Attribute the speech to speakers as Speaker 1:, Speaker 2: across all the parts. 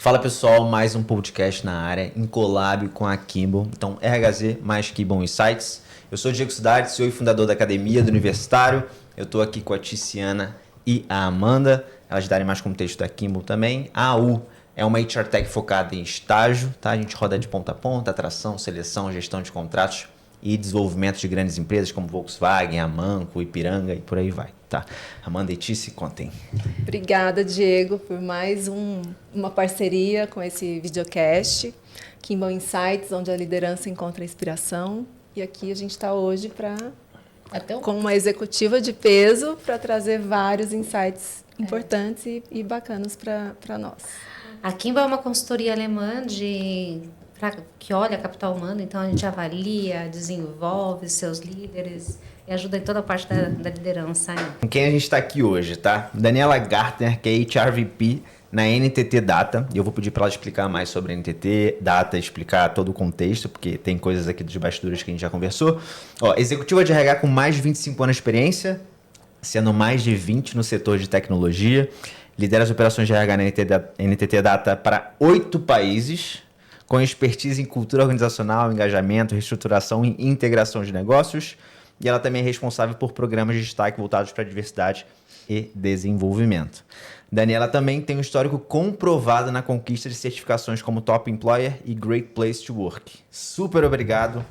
Speaker 1: Fala pessoal, mais um podcast na área, em collab com a Kimball. Então, RHZ mais Kimball Insights. Eu sou o Diego Cidade, CEO e fundador da Academia do Universitário. Eu estou aqui com a Tiziana e a Amanda. Elas darem mais contexto da Kimball também. A AU é uma HR Tech focada em estágio, tá? A gente roda de ponta a ponta, atração, seleção, gestão de contratos e desenvolvimento de grandes empresas como Volkswagen, Amanco, Ipiranga e por aí vai, tá? Amanda e Tizi, contem.
Speaker 2: Obrigada, Diego, por mais uma parceria com esse videocast, Kimball Insights, onde a liderança encontra inspiração. E aqui a gente está hoje com uma executiva de peso para trazer vários insights importantes e bacanas para nós.
Speaker 3: A Kimball é uma consultoria alemã que olha capital humano, então a gente avalia, desenvolve seus líderes e ajuda em toda a parte da liderança.
Speaker 1: Com quem a gente está aqui hoje, tá? Daniela Gartner, que é HRVP na NTT Data. E eu vou pedir para ela explicar mais sobre a NTT Data, explicar todo o contexto, porque tem coisas aqui dos bastidores que a gente já conversou. Ó, executiva de RH com mais de 25 anos de experiência, sendo mais de 20 no setor de tecnologia. Lidera as operações de RH na NTT Data para 8 países, com expertise em cultura organizacional, engajamento, reestruturação e integração de negócios. E ela também é responsável por programas de destaque voltados para a diversidade e desenvolvimento. Daniela também tem um histórico comprovado na conquista de certificações como Top Employer e Great Place to Work. Super obrigado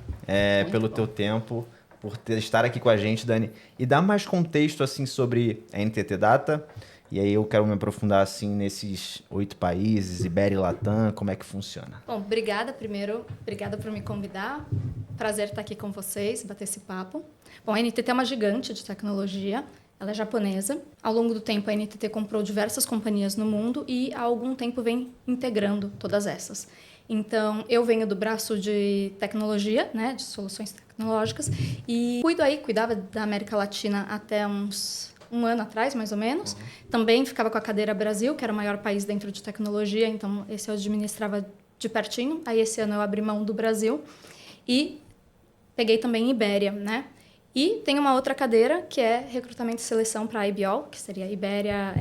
Speaker 1: pelo teu tempo, por estar aqui com a gente, Dani. E dá mais contexto assim, sobre a NTT Data. E aí eu quero me aprofundar assim nesses 8 países, Ibéria e Latam, como é que funciona?
Speaker 4: Bom, obrigada por me convidar. Prazer estar aqui com vocês, bater esse papo. Bom, a NTT é uma gigante de tecnologia, ela é japonesa. Ao longo do tempo, a NTT comprou diversas companhias no mundo e há algum tempo vem integrando todas essas. Então, eu venho do braço de tecnologia, né, de soluções tecnológicas, e cuidava da América Latina até um ano atrás, mais ou menos. Também ficava com a cadeira Brasil, que era o maior país dentro de tecnologia, então esse eu administrava de pertinho. Aí esse ano eu abri mão do Brasil e peguei também Ibéria, né? E tem uma outra cadeira, que é recrutamento e seleção para a IBOL, que seria Ibéria,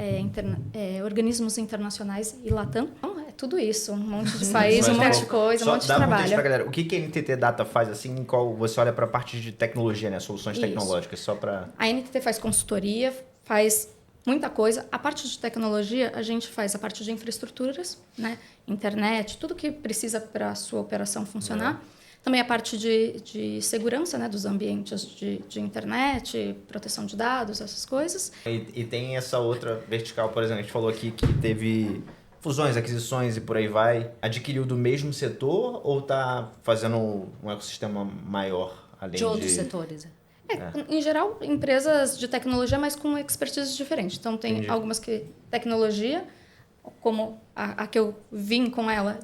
Speaker 4: Organismos Internacionais e Latam. Então, é tudo isso, um monte de país, um monte de coisa, um monte de trabalho.
Speaker 1: Pra galera, o que a NTT Data faz assim, em qual você olha para a parte de tecnologia, né? Soluções tecnológicas, só para...
Speaker 4: A NTT faz consultoria, faz muita coisa. A parte de tecnologia, a gente faz a parte de infraestruturas, né? Internet, tudo que precisa para a sua operação funcionar. Também a parte de segurança, né, dos ambientes de internet, proteção de dados, essas coisas.
Speaker 1: E tem essa outra vertical, por exemplo, a gente falou aqui que teve fusões, aquisições e por aí vai. Adquiriu do mesmo setor ou está fazendo um ecossistema maior? Além
Speaker 3: de outros setores.
Speaker 4: Em geral, empresas de tecnologia, mas com expertise diferente. Então, tem algumas que tecnologia, como a que eu vim com ela,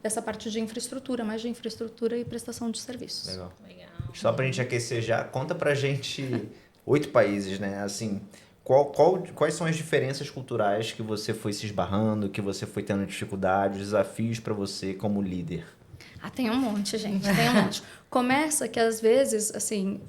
Speaker 4: dessa parte de infraestrutura, mais de infraestrutura e prestação de serviços.
Speaker 1: Legal. Só pra gente aquecer já, conta pra gente 8 países, né? Assim, quais são as diferenças culturais que você foi se esbarrando, que você foi tendo dificuldades, desafios para você como líder?
Speaker 4: Tem um monte, gente, tem um monte. Começa que, às vezes, assim,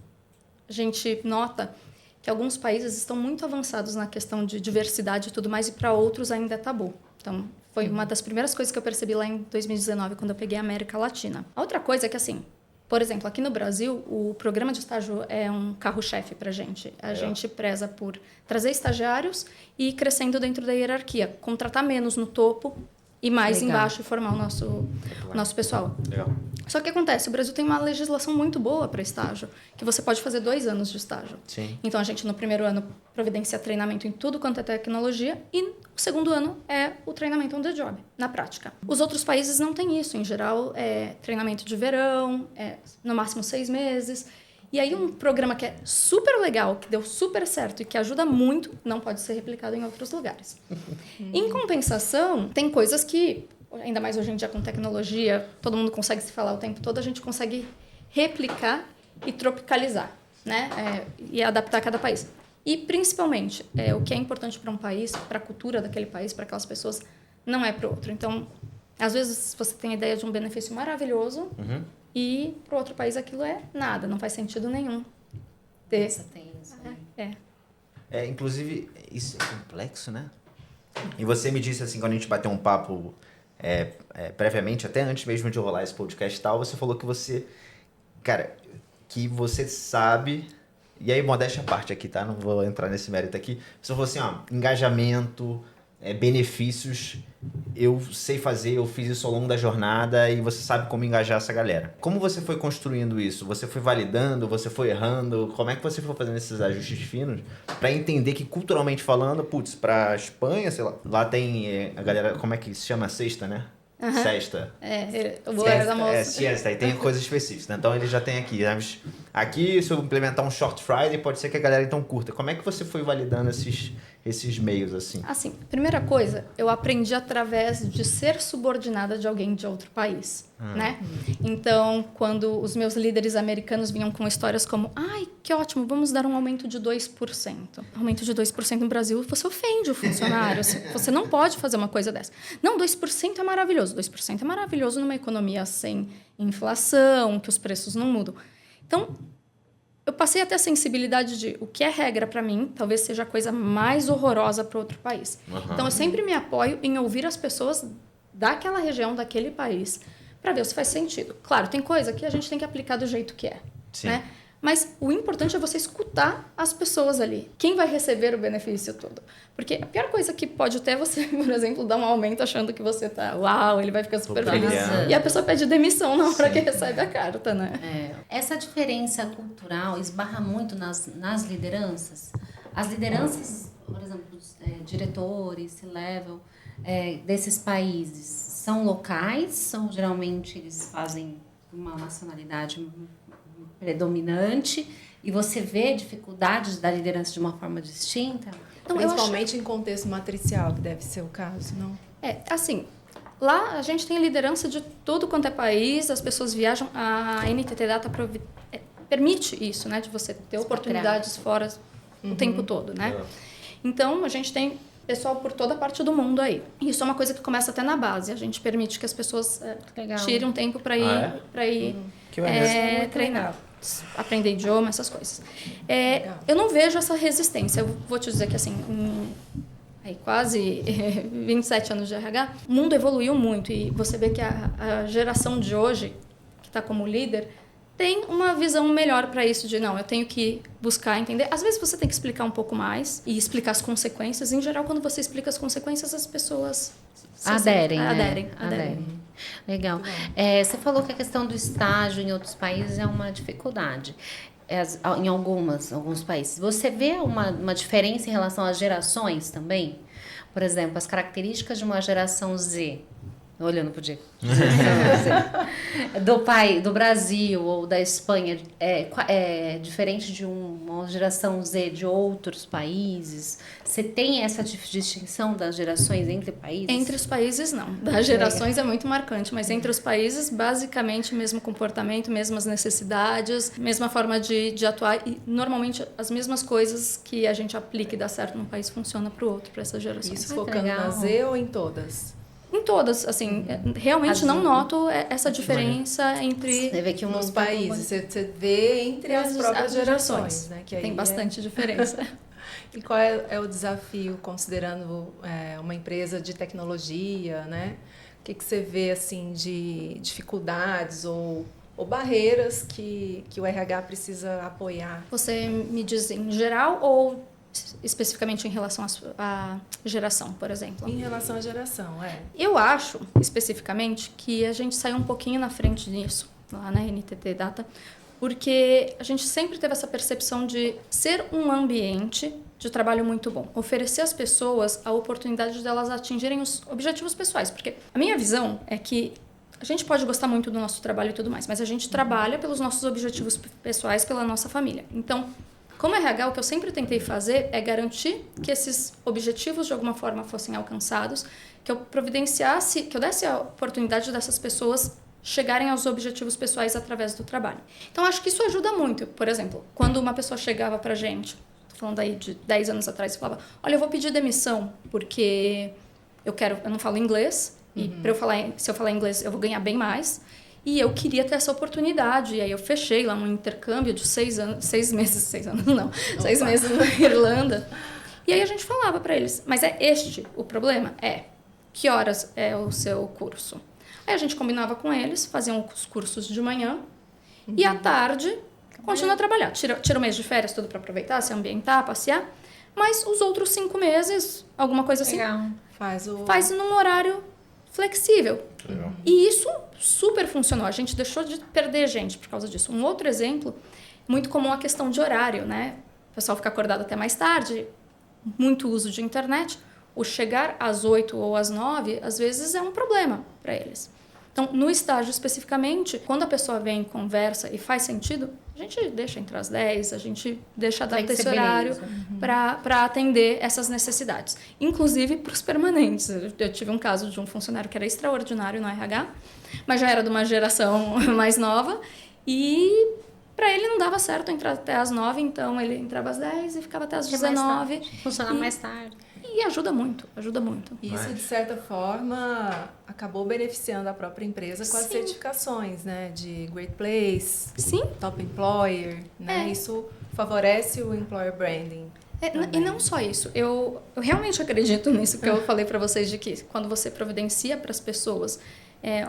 Speaker 4: a gente nota que alguns países estão muito avançados na questão de diversidade e tudo mais, e para outros ainda é tabu. Então, foi uma das primeiras coisas que eu percebi lá em 2019, quando eu peguei a América Latina. A outra coisa é que, assim, por exemplo, aqui no Brasil, o programa de estágio é um carro-chefe para a gente. A gente preza por trazer estagiários e ir crescendo dentro da hierarquia. Contratar menos no topo e mais embaixo e formar o nosso pessoal.
Speaker 1: Legal.
Speaker 4: Só que acontece, o Brasil tem uma legislação muito boa para estágio, que você pode fazer 2 anos de estágio.
Speaker 1: Sim.
Speaker 4: Então, a gente, no primeiro ano, providencia treinamento em tudo quanto é tecnologia, e o segundo ano é o treinamento on the job, na prática. Os outros países não têm isso. Em geral, é treinamento de verão, no máximo 6 meses. E aí, um programa que é super legal, que deu super certo e que ajuda muito, não pode ser replicado em outros lugares. Em compensação, tem coisas que, ainda mais hoje em dia com tecnologia, todo mundo consegue se falar o tempo todo, a gente consegue replicar e tropicalizar, né? E adaptar a cada país. E, principalmente, o que é importante para um país, para a cultura daquele país, para aquelas pessoas, não é para o outro. Então, às vezes, você tem a ideia de um benefício maravilhoso e para o outro país aquilo é nada, não faz sentido nenhum. Tem isso.
Speaker 1: Inclusive, isso é complexo, né? E você me disse assim, quando a gente bateu um papo previamente, até antes mesmo de rolar esse podcast e tal, você falou que você, cara, que você sabe, e aí modéstia à parte aqui, tá? Não vou entrar nesse mérito aqui. Você falou assim, ó, engajamento, benefícios, eu sei fazer, eu fiz isso ao longo da jornada e você sabe como engajar essa galera. Como você foi construindo isso? Você foi validando, você foi errando? Como é que você foi fazendo esses ajustes finos pra entender que, culturalmente falando, putz, pra Espanha, sei lá tem a galera, como é que se chama? Sexta, né? Sexta.
Speaker 4: O horário da moça.
Speaker 1: Siesta, aí tem coisas específicas, né? Então ele já tem aqui. Aqui, se eu implementar um Short Friday, pode ser que a galera então curta. Como é que você foi validando esses meios, assim?
Speaker 4: Assim, primeira coisa, eu aprendi através de ser subordinada de alguém de outro país, né? Então, quando os meus líderes americanos vinham com histórias como ai, que ótimo, vamos dar um aumento de 2%. Aumento de 2% no Brasil, você ofende o funcionário. Você não pode fazer uma coisa dessa. Não, 2% é maravilhoso. 2% é maravilhoso numa economia sem inflação, que os preços não mudam. Então, eu passei a ter a sensibilidade de o que é regra para mim, talvez seja a coisa mais horrorosa para outro país. Então, eu sempre me apoio em ouvir as pessoas daquela região, daquele país, para ver se faz sentido. Claro, tem coisa que a gente tem que aplicar do jeito que é.
Speaker 1: Sim.
Speaker 4: Né? Mas o importante é você escutar as pessoas ali. Quem vai receber o benefício todo? Porque a pior coisa que pode ter é você, por exemplo, dar um aumento achando que você tá... Uau, ele vai ficar super feliz. E a pessoa pede demissão na hora que recebe a carta, né?
Speaker 3: Essa diferença cultural esbarra muito nas lideranças. As lideranças, por exemplo, dos diretores, C-level, desses países, são locais ou geralmente eles fazem uma nacionalidade predominante e você vê dificuldades da liderança de uma forma distinta?
Speaker 2: Então, principalmente em contexto matricial, que deve ser o caso, não?
Speaker 4: Assim, lá a gente tem liderança de tudo quanto é país, as pessoas viajam, a NTT Data permite isso, né, de você ter oportunidades fora o tempo todo, né? Então, a gente tem pessoal por toda parte do mundo aí. Isso é uma coisa que começa até na base, a gente permite que as pessoas tirem um tempo para ir treinar. Aprender idioma, essas coisas. Eu não vejo essa resistência. Eu vou te dizer que, assim, quase 27 anos de RH, o mundo evoluiu muito e você vê que a geração de hoje, que está como líder, tem uma visão melhor para isso de, não, eu tenho que buscar entender. Às vezes você tem que explicar um pouco mais e explicar as consequências. Em geral, quando você explica as consequências, as pessoas
Speaker 3: aderem. Legal. Você falou que a questão do estágio em outros países é uma dificuldade. Em alguns países. Você vê uma diferença em relação às gerações também? Por exemplo, as características de uma geração Z, olhando para o Diego, do Brasil ou da Espanha, é diferente de uma geração Z de outros países? Você tem essa distinção das gerações entre países?
Speaker 4: Entre os países, não. Das gerações é muito marcante, mas entre os países, basicamente, mesmo comportamento, mesmas necessidades, mesma forma de atuar e, normalmente, as mesmas coisas que a gente aplica e dá certo num país funciona para o outro, para essas gerações.
Speaker 2: Isso focando na Z ou em todas?
Speaker 4: Em todas, assim, realmente não noto essa diferença entre...
Speaker 2: Você vê que nos países, você vê entre as próprias gerações, né? Que aí
Speaker 4: tem bastante diferença.
Speaker 2: E qual é o desafio, considerando uma empresa de tecnologia, né? O que você vê, assim, de dificuldades ou barreiras que o RH precisa apoiar?
Speaker 4: Você me diz em geral ou especificamente em relação à geração, por exemplo?
Speaker 2: Em relação à geração,
Speaker 4: Eu acho, especificamente, que a gente saiu um pouquinho na frente nisso, lá na NTT Data, porque a gente sempre teve essa percepção de ser um ambiente de trabalho muito bom, oferecer às pessoas a oportunidade de elas atingirem os objetivos pessoais, porque a minha visão é que a gente pode gostar muito do nosso trabalho e tudo mais, mas a gente trabalha pelos nossos objetivos pessoais, pela nossa família. Então, como RH, o que eu sempre tentei fazer é garantir que esses objetivos de alguma forma fossem alcançados, que eu providenciasse, que eu desse a oportunidade dessas pessoas chegarem aos objetivos pessoais através do trabalho. Então, acho que isso ajuda muito. Por exemplo, quando uma pessoa chegava pra gente, tô falando aí de 10 anos atrás, e falava, olha, eu vou pedir demissão porque eu não falo inglês, e se eu falar inglês eu vou ganhar bem mais. E eu queria ter essa oportunidade. E aí eu fechei lá um intercâmbio de 6 meses na Irlanda. E aí a gente falava para eles, mas é este o problema? que horas é o seu curso? Aí a gente combinava com eles, faziam os cursos de manhã e à tarde continua a trabalhar. Tira o mês de férias tudo para aproveitar, se ambientar, passear, mas os outros 5 meses, alguma coisa assim,
Speaker 3: Legal.
Speaker 2: Faz
Speaker 4: num horário flexível.
Speaker 1: Legal.
Speaker 4: E isso super funcionou. A gente deixou de perder gente por causa disso. Um outro exemplo, muito comum a questão de horário, né? O pessoal fica acordado até mais tarde, muito uso de internet. O chegar às 8 ou às 9, às vezes é um problema para eles. Então, no estágio especificamente, quando a pessoa vem, conversa e faz sentido, a gente deixa entrar às 10, a gente deixa adaptar esse horário para atender essas necessidades. Inclusive para os permanentes. Eu tive um caso de um funcionário que era extraordinário no RH, mas já era de uma geração mais nova e para ele não dava certo entrar até às 9, então ele entrava às 10 e ficava até às 19.
Speaker 3: Funcionar mais tarde.
Speaker 4: E ajuda muito, ajuda muito.
Speaker 2: Isso, de certa forma, acabou beneficiando a própria empresa com as
Speaker 4: Sim.
Speaker 2: certificações, né? De Great Place,
Speaker 4: Sim.
Speaker 2: Top Employer, né?
Speaker 4: É.
Speaker 2: Isso favorece o employer branding.
Speaker 4: E não só isso, eu realmente acredito nisso que eu falei para vocês, de que quando você providencia para as pessoas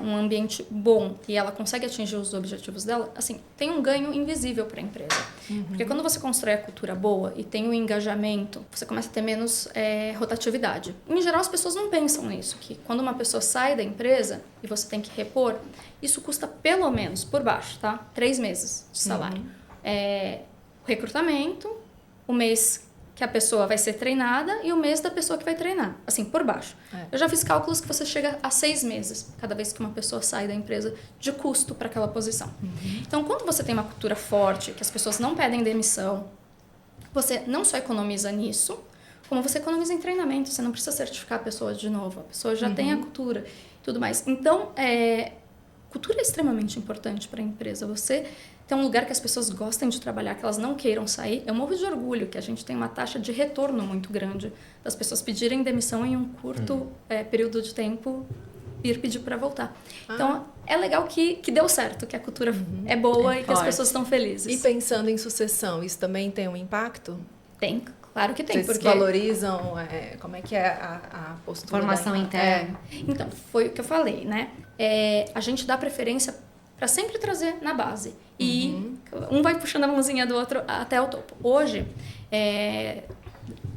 Speaker 4: um ambiente bom e ela consegue atingir os objetivos dela, assim, tem um ganho invisível para a empresa. Porque quando você constrói a cultura boa e tem o engajamento, você começa a ter menos rotatividade. Em geral, as pessoas não pensam nisso, que quando uma pessoa sai da empresa e você tem que repor, isso custa pelo menos, por baixo, tá? 3 meses de salário. O recrutamento, o mês que a pessoa vai ser treinada e o mês da pessoa que vai treinar, assim, por baixo. Eu já fiz cálculos que você chega a 6 meses, cada vez que uma pessoa sai da empresa, de custo para aquela posição. Então, quando você tem uma cultura forte, que as pessoas não pedem demissão, você não só economiza nisso, como você economiza em treinamento, você não precisa certificar a pessoa de novo, a pessoa já tem a cultura e tudo mais. Então, cultura é extremamente importante para a empresa. Você tem um lugar que as pessoas gostem de trabalhar, que elas não queiram sair. Eu morro de orgulho que a gente tem uma taxa de retorno muito grande das pessoas pedirem demissão em um curto período de tempo ir pedir para voltar. Então, é legal que deu certo, que a cultura é boa e que as pessoas estão felizes.
Speaker 2: E pensando em sucessão, isso também tem um impacto?
Speaker 4: Tem, claro que tem.
Speaker 2: Vocês valorizam, como é que é a postura?
Speaker 3: Formação interna.
Speaker 4: Então, foi o que eu falei, né? A gente dá preferência para sempre trazer na base. E um vai puxando a mãozinha do outro até o topo. Hoje,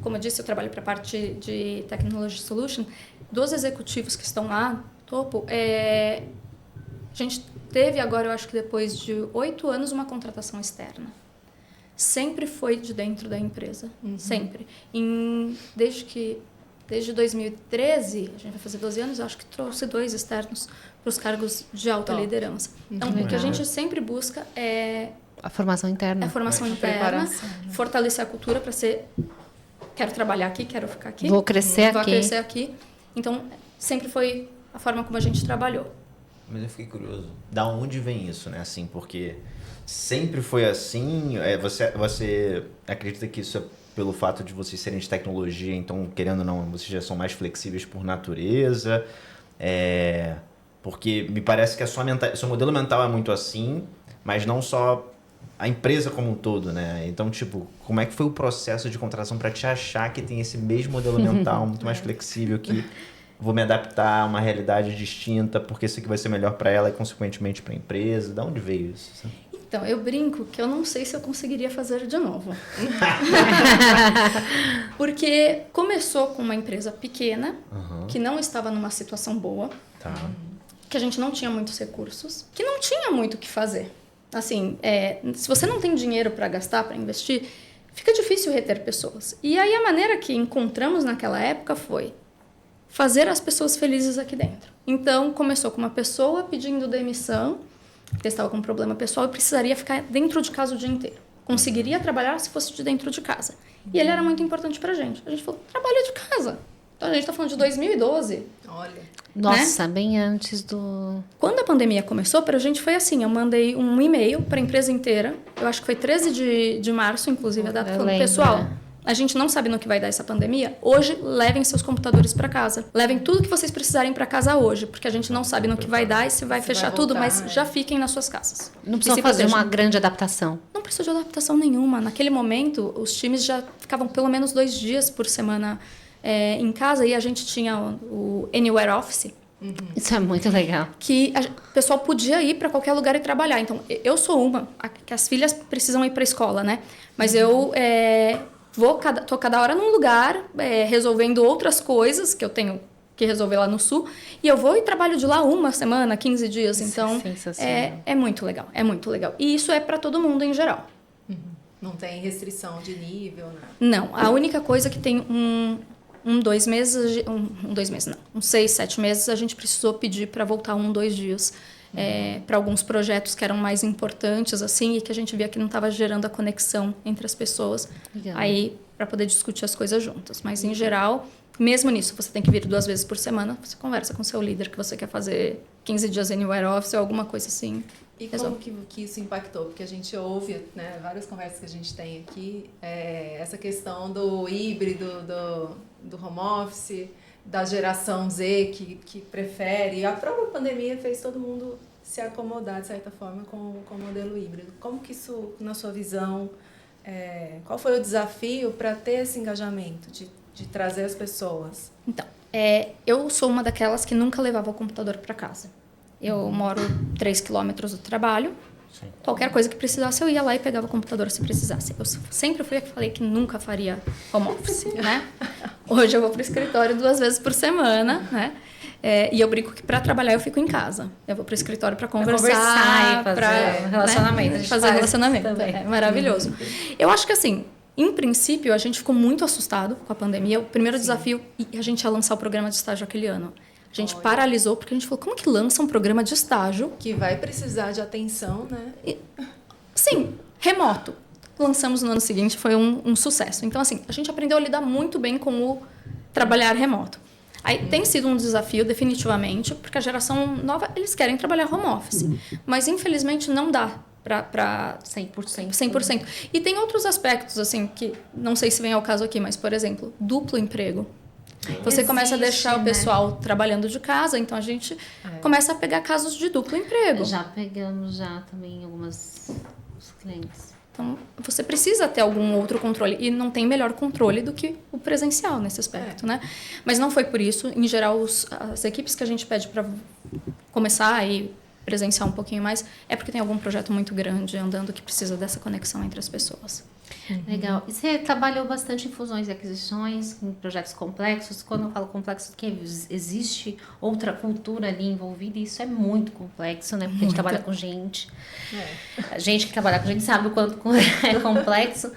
Speaker 4: como eu disse, eu trabalho para a parte de Technology Solution. Dos executivos que estão lá no topo, a gente teve agora, eu acho que depois de 8 anos, uma contratação externa. Sempre foi de dentro da empresa. Sempre. Desde 2013, a gente vai fazer 12 anos, eu acho que trouxe 2 externos para os cargos de alta liderança. Então, o que a gente sempre busca é
Speaker 3: A formação interna.
Speaker 4: a formação interna,
Speaker 2: preparação, né?
Speaker 4: fortalecer a cultura para ser... Quero trabalhar aqui, quero ficar aqui.
Speaker 3: Vou crescer
Speaker 4: Vou
Speaker 3: aqui.
Speaker 4: crescer aqui. Então, sempre foi a forma como a gente trabalhou.
Speaker 1: Mas eu fiquei curioso. Da onde vem isso, né? Assim, porque sempre foi assim. Você acredita que isso é pelo fato de vocês serem de tecnologia, então, querendo ou não, vocês já são mais flexíveis por natureza? Porque me parece que seu modelo mental é muito assim, mas não só a empresa como um todo, né? Então, tipo, como é que foi o processo de contratação para te achar que tem esse mesmo modelo mental muito mais flexível, que vou me adaptar a uma realidade distinta, porque isso aqui vai ser melhor para ela e, consequentemente, para a empresa? Da onde veio isso? Sabe?
Speaker 4: Então, eu brinco que eu não sei se eu conseguiria fazer de novo. Porque começou com uma empresa pequena, que não estava numa situação boa,
Speaker 1: Tá.
Speaker 4: que a gente não tinha muitos recursos, que não tinha muito o que fazer. Assim, se você não tem dinheiro para gastar, para investir, fica difícil reter pessoas. E aí a maneira que encontramos naquela época foi fazer as pessoas felizes aqui dentro. Então, começou com uma pessoa pedindo demissão, porque estava com um problema pessoal e precisaria ficar dentro de casa o dia inteiro. Conseguiria trabalhar se fosse de dentro de casa. E ele era muito importante pra gente. A gente falou, trabalha de casa. Então, a gente está falando de 2012.
Speaker 2: Olha.
Speaker 3: Nossa, bem antes do...
Speaker 4: Quando a pandemia começou, pra gente foi assim, eu mandei um e-mail pra empresa inteira, eu acho que foi 13 de março, inclusive, a data,
Speaker 3: Eu
Speaker 4: falando,
Speaker 3: lembro,
Speaker 4: pessoal,
Speaker 3: né?
Speaker 4: a gente não sabe no que vai dar essa pandemia, hoje levem seus computadores pra casa, levem tudo que vocês precisarem pra casa hoje, porque a gente não sabe no que vai dar e se vai fechar
Speaker 2: vai
Speaker 4: tudo,
Speaker 2: voltar,
Speaker 4: mas já fiquem nas suas casas.
Speaker 3: Não
Speaker 4: E
Speaker 3: precisam
Speaker 4: se
Speaker 3: fazer
Speaker 4: protejam.
Speaker 3: uma grande adaptação.
Speaker 4: Não precisou de adaptação nenhuma. Naquele momento, os times já ficavam pelo menos 2 dias por semana em casa e a gente tinha o Anywhere Office.
Speaker 3: Isso é muito legal.
Speaker 4: Que o pessoal podia ir para qualquer lugar e trabalhar. Então, eu sou uma, que as filhas precisam ir para a escola, né? Mas eu tô cada hora num lugar, resolvendo outras coisas que eu tenho que resolver lá no Sul. E eu vou e trabalho de lá 1 semana, 15 dias.
Speaker 3: Isso
Speaker 4: então,
Speaker 3: é
Speaker 4: muito legal. É muito legal. E isso é para todo mundo em geral.
Speaker 2: Não tem restrição de nível, né?
Speaker 4: Não. A única coisa que tem 2 meses, 2 meses não, uns 6, 7 meses, a gente precisou pedir para voltar 1, 2 dias para alguns projetos que eram mais importantes, assim, e que a gente via que não estava gerando a conexão entre as pessoas.
Speaker 3: Legal.
Speaker 4: Aí, para poder discutir as coisas juntas. Mas, em geral, mesmo nisso, você tem que vir 2 vezes por semana, você conversa com o seu líder que você quer fazer 15 dias Anywhere Office ou alguma coisa assim.
Speaker 2: E como que isso impactou? Porque a gente ouve, né, várias conversas que a gente tem aqui, essa questão do híbrido, do home office, da geração Z que prefere. A própria pandemia fez todo mundo se acomodar, de certa forma, com o modelo híbrido. Como que isso, na sua visão, qual foi o desafio para ter esse engajamento, de trazer as pessoas?
Speaker 4: Então, eu sou uma daquelas que nunca levava o computador para casa. Eu moro 3 quilômetros do trabalho. Sim. Qualquer coisa que precisasse, eu ia lá e pegava o computador se precisasse. Eu sempre falei que nunca faria home office, né? Hoje eu vou para o escritório 2 vezes por semana, né? E eu brinco que para trabalhar eu fico em casa. Eu vou para o escritório para conversar,
Speaker 3: para relacionamento.
Speaker 4: Né? Fazer relacionamento. É maravilhoso. Eu acho que assim, em princípio, a gente ficou muito assustado com a pandemia. O primeiro desafio, a gente ia lançar o programa de estágio aquele ano. A gente paralisou porque a gente falou, como que lança um programa de estágio?
Speaker 2: Que vai precisar de atenção, né?
Speaker 4: Sim, remoto. Lançamos no ano seguinte, foi um sucesso. Então, assim, a gente aprendeu a lidar muito bem com o trabalhar remoto. Aí tem sido um desafio, definitivamente, porque a geração nova, eles querem trabalhar home office. Mas, infelizmente, não dá para 100%. E tem outros aspectos, assim, que não sei se vem ao caso aqui, mas, por exemplo, duplo emprego. Você começa a deixar o pessoal trabalhando de casa, então a gente começa a pegar casos de duplo emprego.
Speaker 3: Já pegamos também alguns clientes.
Speaker 4: Então, você precisa ter algum outro controle. E não tem melhor controle do que o presencial nesse aspecto, né? Mas não foi por isso. Em geral, as equipes que a gente pede para começar e presenciar um pouquinho mais, é porque tem algum projeto muito grande andando que precisa dessa conexão entre as pessoas.
Speaker 3: Legal. E você trabalhou bastante em fusões e aquisições, em projetos complexos. Quando eu falo complexo, que existe outra cultura ali envolvida, e isso é muito complexo, né? Porque a gente trabalha com gente. A gente que trabalha com gente sabe o quanto é complexo.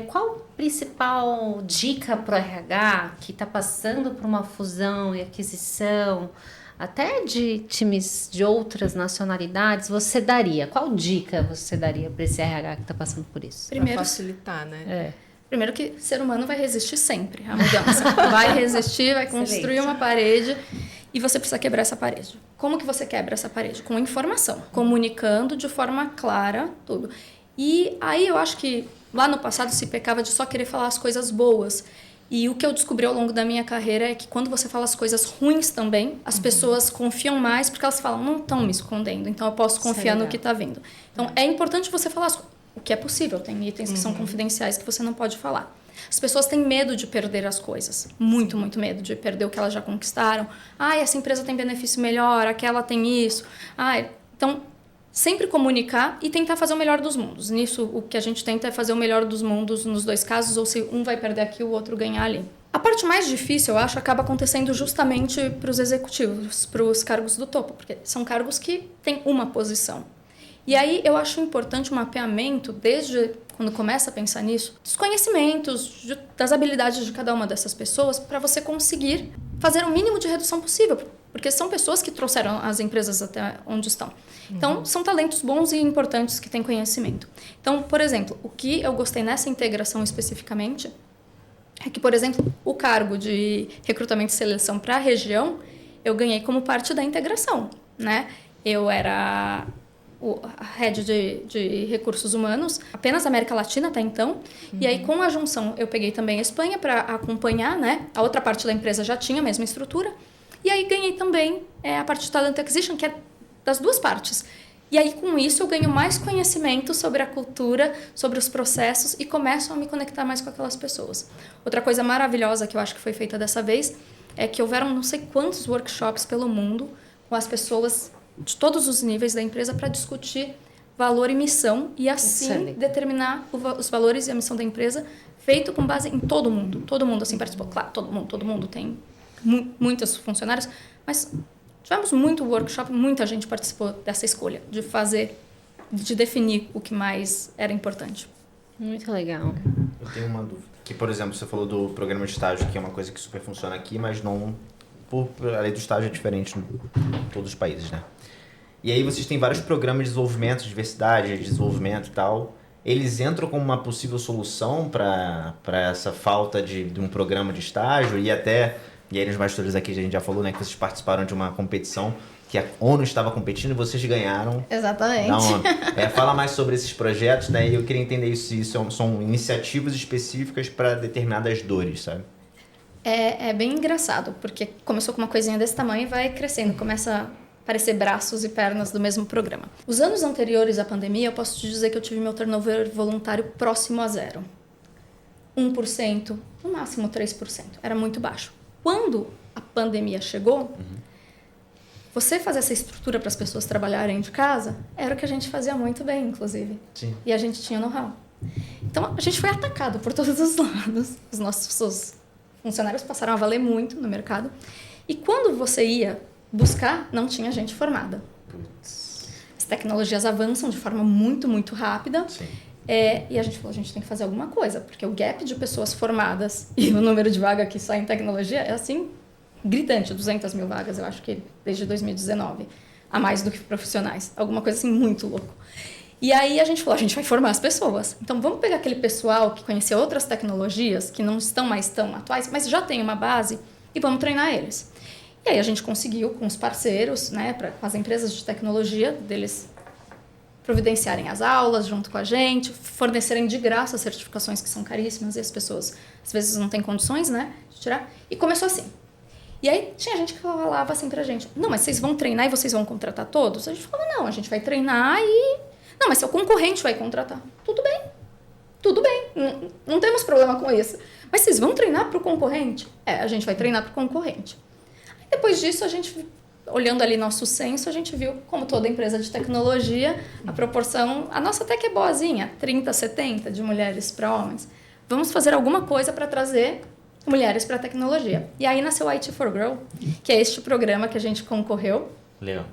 Speaker 3: Qual a principal dica para o RH que está passando por uma fusão e aquisição, até de times de outras nacionalidades, você daria? Qual dica você daria para esse RH que está passando por isso?
Speaker 2: Primeiro, para facilitar, né?
Speaker 4: Primeiro que ser humano vai resistir sempre à mudança. Vai resistir, vai construir uma parede e você precisa quebrar essa parede. Como que você quebra essa parede? Com informação, comunicando de forma clara tudo. E aí eu acho que lá no passado se pecava de só querer falar as coisas boas. E o que eu descobri ao longo da minha carreira é que quando você fala as coisas ruins também, as pessoas confiam mais porque elas falam, não estão me escondendo, então eu posso confiar no que está vindo. Então, é importante você falar o que é possível. Tem itens que são confidenciais que você não pode falar. As pessoas têm medo de perder as coisas. Muito, muito medo de perder o que elas já conquistaram. Essa empresa tem benefício melhor, aquela tem isso. Então, sempre comunicar e tentar fazer o melhor dos mundos. Nisso, o que a gente tenta é fazer o melhor dos mundos nos 2 casos, ou se um vai perder aqui, o outro ganhar ali. A parte mais difícil, eu acho, acaba acontecendo justamente para os executivos, para os cargos do topo, porque são cargos que têm uma posição. E aí, eu acho importante o mapeamento, desde quando começa a pensar nisso, dos conhecimentos, das habilidades de cada uma dessas pessoas, para você conseguir fazer o mínimo de redução possível, porque são pessoas que trouxeram as empresas até onde estão. Então, são talentos bons e importantes que têm conhecimento. Então, por exemplo, o que eu gostei nessa integração especificamente é que, por exemplo, o cargo de recrutamento e seleção para a região, eu ganhei como parte da integração, né? Eu era a head de recursos humanos, apenas América Latina até então. E aí, com a junção, eu peguei também a Espanha para acompanhar, né? A outra parte da empresa já tinha a mesma estrutura. E aí, ganhei também a parte de Talent Acquisition, que é das 2 partes. E aí, com isso, eu ganho mais conhecimento sobre a cultura, sobre os processos e começo a me conectar mais com aquelas pessoas. Outra coisa maravilhosa que eu acho que foi feita dessa vez é que houveram não sei quantos workshops pelo mundo com as pessoas de todos os níveis da empresa para discutir valor e missão e assim
Speaker 3: Excelente.
Speaker 4: determinar os valores e a missão da empresa feito com base em todo mundo. Todo mundo assim participou. Claro, todo mundo tem muitos funcionários, mas tivemos muito workshop, muita gente participou dessa escolha de definir o que mais era importante.
Speaker 3: Muito legal.
Speaker 1: Eu tenho uma dúvida. Que, por exemplo, você falou do programa de estágio, que é uma coisa que super funciona aqui, mas não... A lei do estágio é diferente em todos os países, né? E aí vocês têm vários programas de desenvolvimento, diversidade, desenvolvimento e tal. Eles entram como uma possível solução para essa falta de um programa de estágio e até... E aí nos bastidores aqui a gente já falou, né, que vocês participaram de uma competição que a ONU estava competindo e vocês ganharam.
Speaker 4: Exatamente.
Speaker 1: Da ONU. Fala mais sobre esses projetos, né? E eu queria entender se são iniciativas específicas para determinadas dores, sabe?
Speaker 4: É bem engraçado, porque começou com uma coisinha desse tamanho e vai crescendo, começa a aparecer braços e pernas do mesmo programa. Os anos anteriores à pandemia, eu posso te dizer que eu tive meu turnover voluntário próximo a zero. 1%, no máximo 3%. Era muito baixo. Quando a pandemia chegou, você fazer essa estrutura para as pessoas trabalharem de casa era o que a gente fazia muito bem, inclusive.
Speaker 1: Sim.
Speaker 4: E a gente tinha know-how. Então, a gente foi atacado por todos os lados. Os nossos funcionários passaram a valer muito no mercado. E quando você ia buscar, não tinha gente formada. As tecnologias avançam de forma muito, muito rápida.
Speaker 1: Sim.
Speaker 4: E a gente falou, a gente tem que fazer alguma coisa, porque o gap de pessoas formadas e o número de vagas que sai em tecnologia é assim, gritante, 200 mil vagas, eu acho que desde 2019, a mais do que profissionais. Alguma coisa assim muito louco. E aí a gente falou, a gente vai formar as pessoas. Então vamos pegar aquele pessoal que conhecia outras tecnologias, que não estão mais tão atuais, mas já tem uma base, e vamos treinar eles. E aí a gente conseguiu, com os parceiros, né, com as empresas de tecnologia, deles providenciarem as aulas junto com a gente, fornecerem de graça as certificações que são caríssimas e as pessoas às vezes não têm condições, né, de tirar. E começou assim. E aí tinha gente que falava assim pra gente, não, mas vocês vão treinar e vocês vão contratar todos? A gente falava, não, a gente vai treinar e... Não, mas seu concorrente vai contratar. Tudo bem, não temos problema com isso. Mas vocês vão treinar pro concorrente? A gente vai treinar pro concorrente. Aí depois disso, a gente... Olhando ali nosso censo, a gente viu, como toda empresa de tecnologia, a proporção, a nossa até que é boazinha, 30, 70 de mulheres para homens. Vamos fazer alguma coisa para trazer mulheres para a tecnologia. E aí nasceu IT for Girl, que é este programa que a gente concorreu.
Speaker 1: Legal.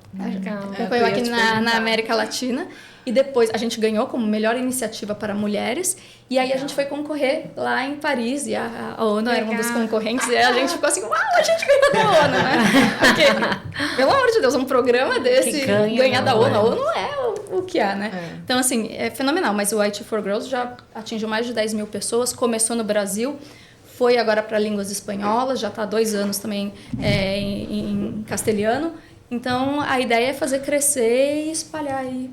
Speaker 4: Concorreu aqui na América Latina. E depois a gente ganhou como melhor iniciativa para mulheres. E aí a gente foi concorrer lá em Paris. E a ONU era um dos concorrentes. E a gente ficou assim, uau, a gente ganhou da ONU, né? Porque, pelo amor de Deus, um programa desse ganhar da ONU. A ONU é o que há, né? Então, assim, é fenomenal. Mas o IT for Girls já atingiu mais de 10 mil pessoas. Começou no Brasil. Foi agora para línguas espanholas. Já está há 2 anos também em castelhano. Então, a ideia é fazer crescer e espalhar aí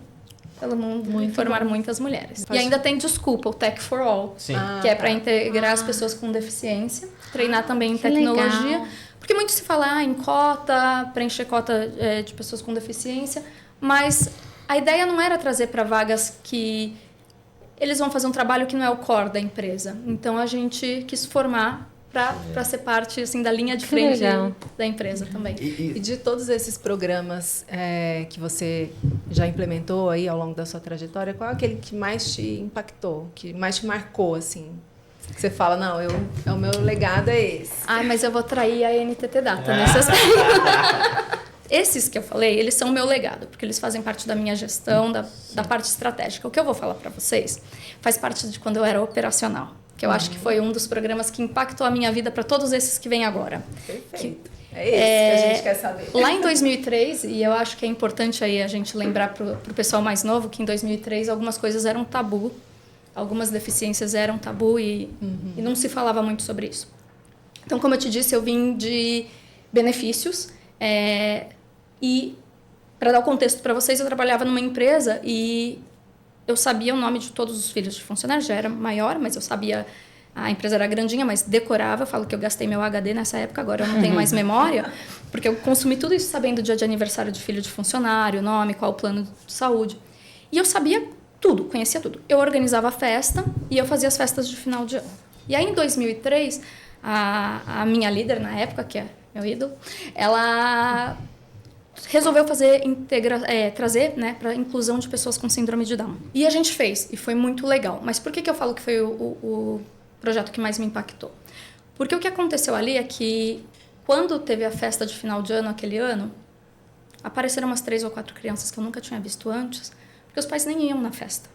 Speaker 4: pelo mundo e formar muitas mulheres. E ainda tem, desculpa, o Tech for All,
Speaker 1: Sim.
Speaker 4: que é para integrar as pessoas com deficiência, treinar também em tecnologia.
Speaker 3: Legal.
Speaker 4: Porque muito se fala em cota, preencher cota de pessoas com deficiência, mas a ideia não era trazer para vagas que eles vão fazer um trabalho que não é o core da empresa. Então, a gente quis formar para ser parte assim, da linha de frente da empresa também.
Speaker 2: E de todos esses programas que você já implementou aí ao longo da sua trajetória, qual é aquele que mais te impactou, que mais te marcou, assim? Que você fala, não, o meu legado é esse.
Speaker 4: Ai, mas eu vou trair a NTT Data nesse aspecto. Esses que eu falei, eles são o meu legado, porque eles fazem parte da minha gestão, da parte estratégica. O que eu vou falar para vocês faz parte de quando eu era operacional. Que eu acho que foi um dos programas que impactou a minha vida para todos esses que vêm agora.
Speaker 2: Perfeito. É esse que a gente quer saber.
Speaker 4: Lá em 2003, e eu acho que é importante aí a gente lembrar para o pessoal mais novo que em 2003 algumas coisas eram tabu, algumas deficiências eram tabu e não se falava muito sobre isso. Então, como eu te disse, eu vim de benefícios e, para dar o contexto para vocês, eu trabalhava numa empresa e eu sabia o nome de todos os filhos de funcionários, já era maior, mas eu sabia A empresa era grandinha, mas decorava. Eu falo que eu gastei meu HD nessa época, agora eu não tenho mais memória, porque eu consumi tudo isso sabendo o dia de aniversário de filho de funcionário, nome, qual o plano de saúde. E eu sabia tudo, conhecia tudo. Eu organizava a festa e eu fazia as festas de final de ano. E aí, em 2003, a minha líder na época, que é meu ídolo, ela resolveu trazer, né, para inclusão de pessoas com síndrome de Down. E a gente fez, e foi muito legal. Mas por que eu falo que foi o projeto que mais me impactou? Porque o que aconteceu ali é que, quando teve a festa de final de ano, aquele ano, apareceram umas 3 ou 4 crianças que eu nunca tinha visto antes, porque os pais nem iam na festa,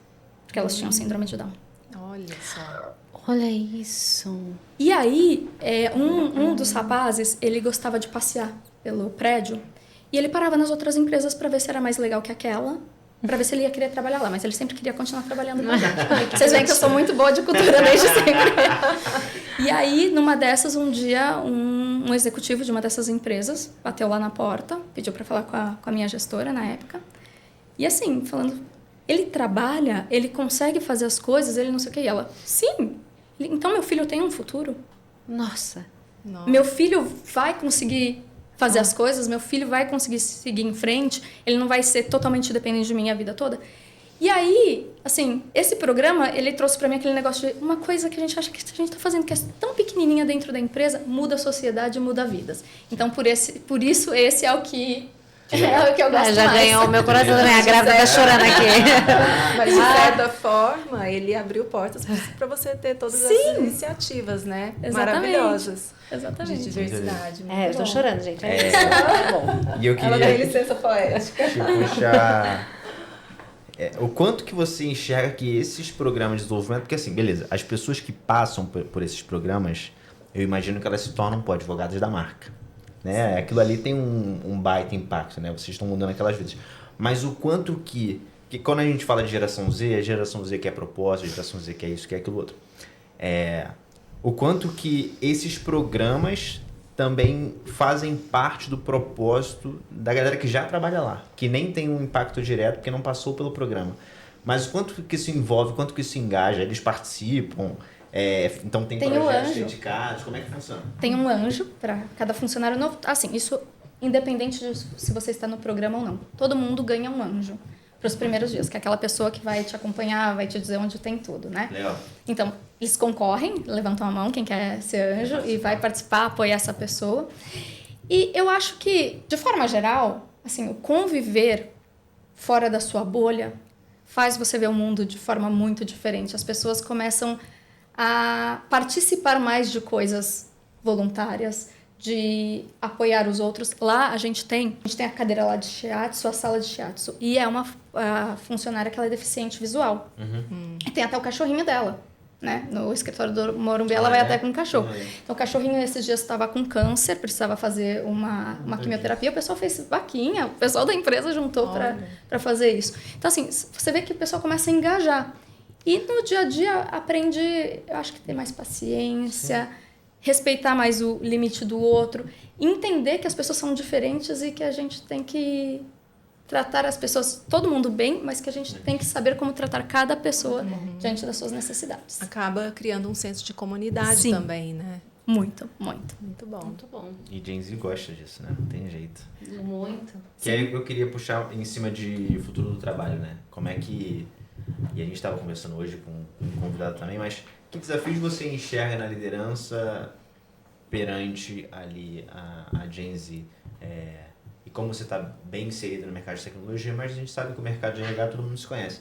Speaker 4: porque elas tinham síndrome de Down.
Speaker 2: Olha só.
Speaker 3: Olha isso.
Speaker 4: E aí, um dos rapazes, ele gostava de passear pelo prédio, e ele parava nas outras empresas para ver se era mais legal que aquela, para ver se ele ia querer trabalhar lá, mas ele sempre queria continuar trabalhando com a gente. Vocês veem que eu sou muito boa de cultura desde sempre. E aí, numa dessas, um dia, um executivo de uma dessas empresas bateu lá na porta, pediu para falar com a minha gestora na época, e assim, falando, ele trabalha, ele consegue fazer as coisas, ele não sei o que, e ela, sim, então meu filho tem um futuro.
Speaker 3: Nossa.
Speaker 4: Meu filho vai conseguir fazer as coisas, meu filho vai conseguir seguir em frente, ele não vai ser totalmente dependente de mim a vida toda. E aí, assim, esse programa, ele trouxe pra mim aquele negócio de uma coisa que a gente acha que a gente tá fazendo, que é tão pequenininha dentro da empresa, muda a sociedade, muda vidas. Então, por isso, esse é o que... É o que eu gosto
Speaker 3: já
Speaker 4: mais.
Speaker 3: ganhou o meu coração também, a grávida tá chorando aqui.
Speaker 2: Mas, de certa forma, ele abriu portas para você ter todas essas iniciativas, né?
Speaker 4: Exatamente.
Speaker 2: Maravilhosas.
Speaker 4: Exatamente.
Speaker 2: De diversidade.
Speaker 3: Eu tô chorando, gente.
Speaker 1: Tá
Speaker 3: bom.
Speaker 1: E eu
Speaker 2: Ela dá
Speaker 1: queria
Speaker 2: licença poética.
Speaker 1: te puxar... o quanto que você enxerga que esses programas de desenvolvimento... Porque assim, beleza, as pessoas que passam por esses programas, eu imagino que elas se tornam advogadas da marca. Né? Aquilo ali tem um baita impacto, né? Vocês estão mudando aquelas vidas. Mas o quanto que quando a gente fala de geração Z, a geração Z quer propósito, a geração Z quer isso, quer aquilo outro. O quanto que esses programas também fazem parte do propósito da galera que já trabalha lá, que nem tem um impacto direto porque não passou pelo programa. Mas o quanto que isso envolve, o quanto que isso engaja, eles participam... então tem projetos dedicados, como é que funciona?
Speaker 4: Tem um anjo para cada funcionário novo. Assim, isso independente de se você está no programa ou não. Todo mundo ganha um anjo para os primeiros dias, que é aquela pessoa que vai te acompanhar, vai te dizer onde tem tudo, né?
Speaker 1: Legal.
Speaker 4: Então, eles concorrem, levantam a mão quem quer ser anjo e vai participar, apoiar essa pessoa. E eu acho que, de forma geral, assim, o conviver fora da sua bolha faz você ver o mundo de forma muito diferente. As pessoas começam a participar mais de coisas voluntárias, de apoiar os outros. Lá a gente tem a cadeira lá de shiatsu, a sala de shiatsu, e é uma funcionária que ela é deficiente visual. E tem até o cachorrinho dela, né? No escritório do Morumbi ela vai até com o cachorro. Então o cachorrinho esses dias estava com câncer, precisava fazer uma quimioterapia, o pessoal fez vaquinha, o pessoal da empresa juntou para fazer isso. Então assim, você vê que o pessoal começa a engajar. E no dia a dia aprende, eu acho que ter mais paciência, respeitar mais o limite do outro, entender que as pessoas são diferentes e que a gente tem que tratar as pessoas, todo mundo bem, mas que a gente tem que saber como tratar cada pessoa diante das suas necessidades.
Speaker 2: Acaba criando um senso de comunidade também, né?
Speaker 4: Muito, muito.
Speaker 2: Muito bom.
Speaker 3: Muito bom.
Speaker 1: E Gen Z gosta disso, né? Não tem jeito.
Speaker 3: Muito.
Speaker 1: Que aí eu queria puxar em cima de futuro do trabalho, né? Como é que... E a gente estava conversando hoje com um convidado também, mas que desafios você enxerga na liderança perante ali a Gen Z? E como você está bem inserido no mercado de tecnologia, mas a gente sabe que o mercado de RH todo mundo se conhece.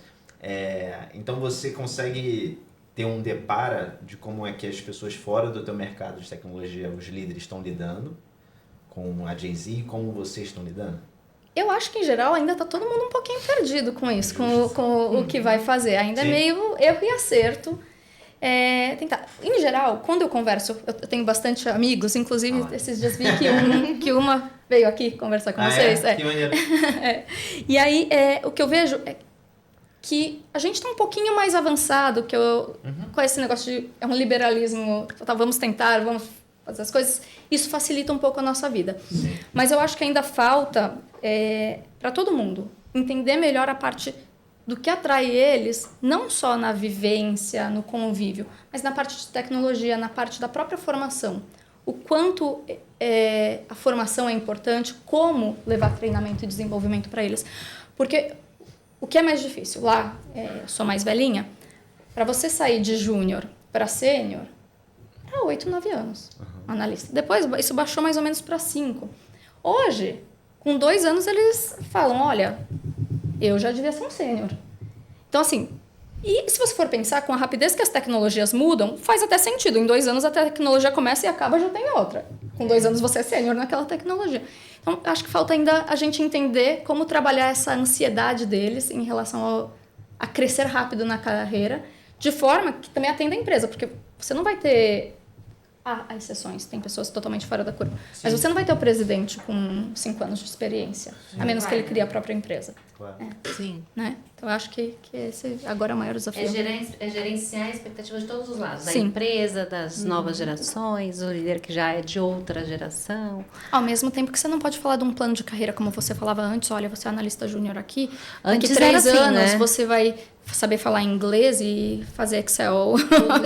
Speaker 1: Então você consegue ter um depara de como é que as pessoas fora do teu mercado de tecnologia, os líderes estão lidando com a Gen Z e como vocês estão lidando?
Speaker 4: Eu acho que, em geral, ainda está todo mundo um pouquinho perdido com isso, com o que vai fazer. Ainda é meio erro e acerto. Em geral, quando eu converso, eu tenho bastante amigos, inclusive esses dias vi que uma veio aqui conversar com vocês.
Speaker 1: Que maneiro.
Speaker 4: E aí, o que eu vejo é que a gente está um pouquinho mais avançado com esse negócio de um liberalismo, vamos tentar, vamos fazer as coisas. Isso facilita um pouco a nossa vida. Mas eu acho que ainda falta, para todo mundo, entender melhor a parte do que atrai eles, não só na vivência, no convívio, mas na parte de tecnologia, na parte da própria formação. O quanto a formação é importante, como levar treinamento e desenvolvimento para eles. Porque o que é mais difícil? Lá, eu sou mais velhinha, para você sair de júnior para sênior, é 8, 9 anos, analista. Depois, isso baixou mais ou menos para 5. Hoje, com 2 anos, eles falam, olha, eu já devia ser um sênior. Então, assim, e se você for pensar, com a rapidez que as tecnologias mudam, faz até sentido. Em 2 anos, a tecnologia começa e acaba, já tem outra. Com 2 anos, você é sênior naquela tecnologia. Então, acho que falta ainda a gente entender como trabalhar essa ansiedade deles em relação a crescer rápido na carreira, de forma que também atenda a empresa, porque você não vai ter... Há exceções, tem pessoas totalmente fora da curva. Sim. Mas você não vai ter o presidente com 5 anos de experiência, a menos que ele crie a própria empresa.
Speaker 1: Claro.
Speaker 2: Sim.
Speaker 4: Né? Então, eu acho que esse agora é o maior desafio.
Speaker 3: É gerenciar a expectativa de todos os lados.
Speaker 4: Sim.
Speaker 3: Da empresa, das novas gerações, o líder que já é de outra geração.
Speaker 4: Ao mesmo tempo que você não pode falar de um plano de carreira, como você falava antes, olha, você é analista júnior aqui,
Speaker 3: Antes
Speaker 4: daqui 3
Speaker 3: era assim,
Speaker 4: anos
Speaker 3: né?
Speaker 4: você vai saber falar inglês e fazer Excel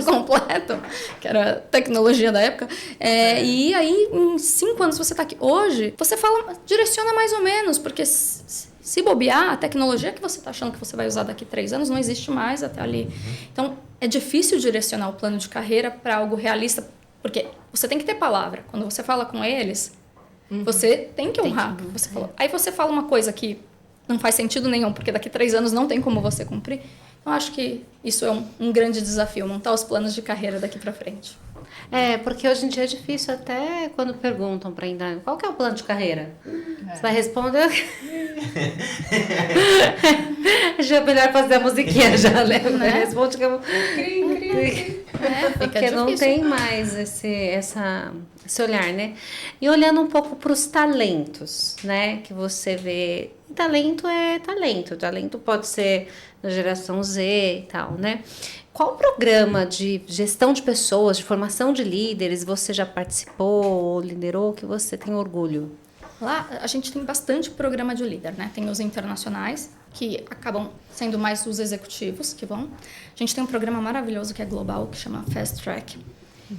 Speaker 4: completo, que era a tecnologia da época. E aí, em 5 anos você está aqui. Hoje, você fala, direciona mais ou menos, porque se bobear, a tecnologia que você está achando que você vai usar daqui 3 anos não existe mais até ali. Então, é difícil direcionar o plano de carreira para algo realista, porque você tem que ter palavra. Quando você fala com eles, você tem que honrar o que você falou. Aí você fala uma coisa que não faz sentido nenhum, porque daqui 3 anos não tem como você cumprir. Então, acho que isso é um grande desafio, montar os planos de carreira daqui para frente.
Speaker 3: Porque hoje em dia é difícil até quando perguntam para entrar, qual que é o plano de carreira? Você vai responder... Já é melhor fazer a musiquinha já, né? Responde que eu... Porque não tem mais esse olhar, né? E olhando um pouco para os talentos, né? Que você vê... Talento é talento. Talento pode ser da geração Z e tal, né? Qual programa de gestão de pessoas, de formação de líderes você já participou ou liderou que você tem orgulho?
Speaker 4: Lá a gente tem bastante programa de líder, né? Tem os internacionais, que acabam sendo mais os executivos que vão. A gente tem um programa maravilhoso que é global, que chama Fast Track,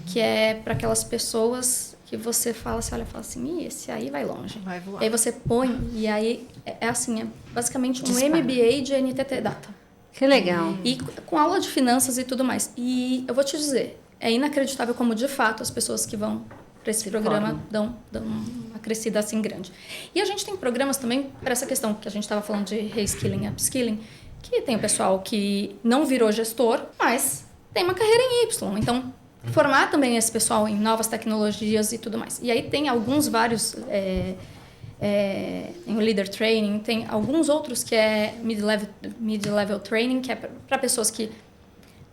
Speaker 4: que é para aquelas pessoas que você fala assim, olha, fala assim, esse aí vai longe.
Speaker 2: Vai voar.
Speaker 4: E aí você põe, e aí é assim, é basicamente um
Speaker 3: Dispara.
Speaker 4: MBA de NTT Data.
Speaker 3: Que legal.
Speaker 4: E com aula de finanças e tudo mais. E eu vou te dizer, é inacreditável como, de fato, as pessoas que vão para esse programa dão uma crescida assim grande. E a gente tem programas também para essa questão que a gente estava falando de reskilling e upskilling, que tem o pessoal que não virou gestor, mas tem uma carreira em Y. Então, formar também esse pessoal em novas tecnologias e tudo mais. E aí tem vários... tem o Leader Training, tem alguns outros que é Mid-Level Training, que é para pessoas que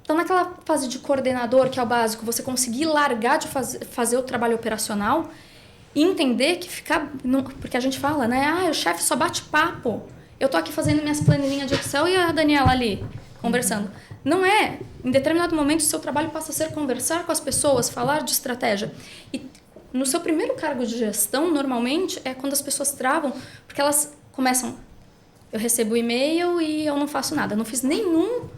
Speaker 4: estão naquela fase de coordenador, que é o básico, você conseguir largar de fazer o trabalho operacional e entender que porque a gente fala, né? O chefe só bate papo. Eu tô aqui fazendo minhas planilhinhas de Excel e a Daniela ali, conversando. Não é. Em determinado momento, o seu trabalho passa a ser conversar com as pessoas, falar de estratégia. E no seu primeiro cargo de gestão, normalmente, é quando as pessoas travam, porque elas começam... Eu recebo e-mail e eu não faço nada. Eu não fiz nenhum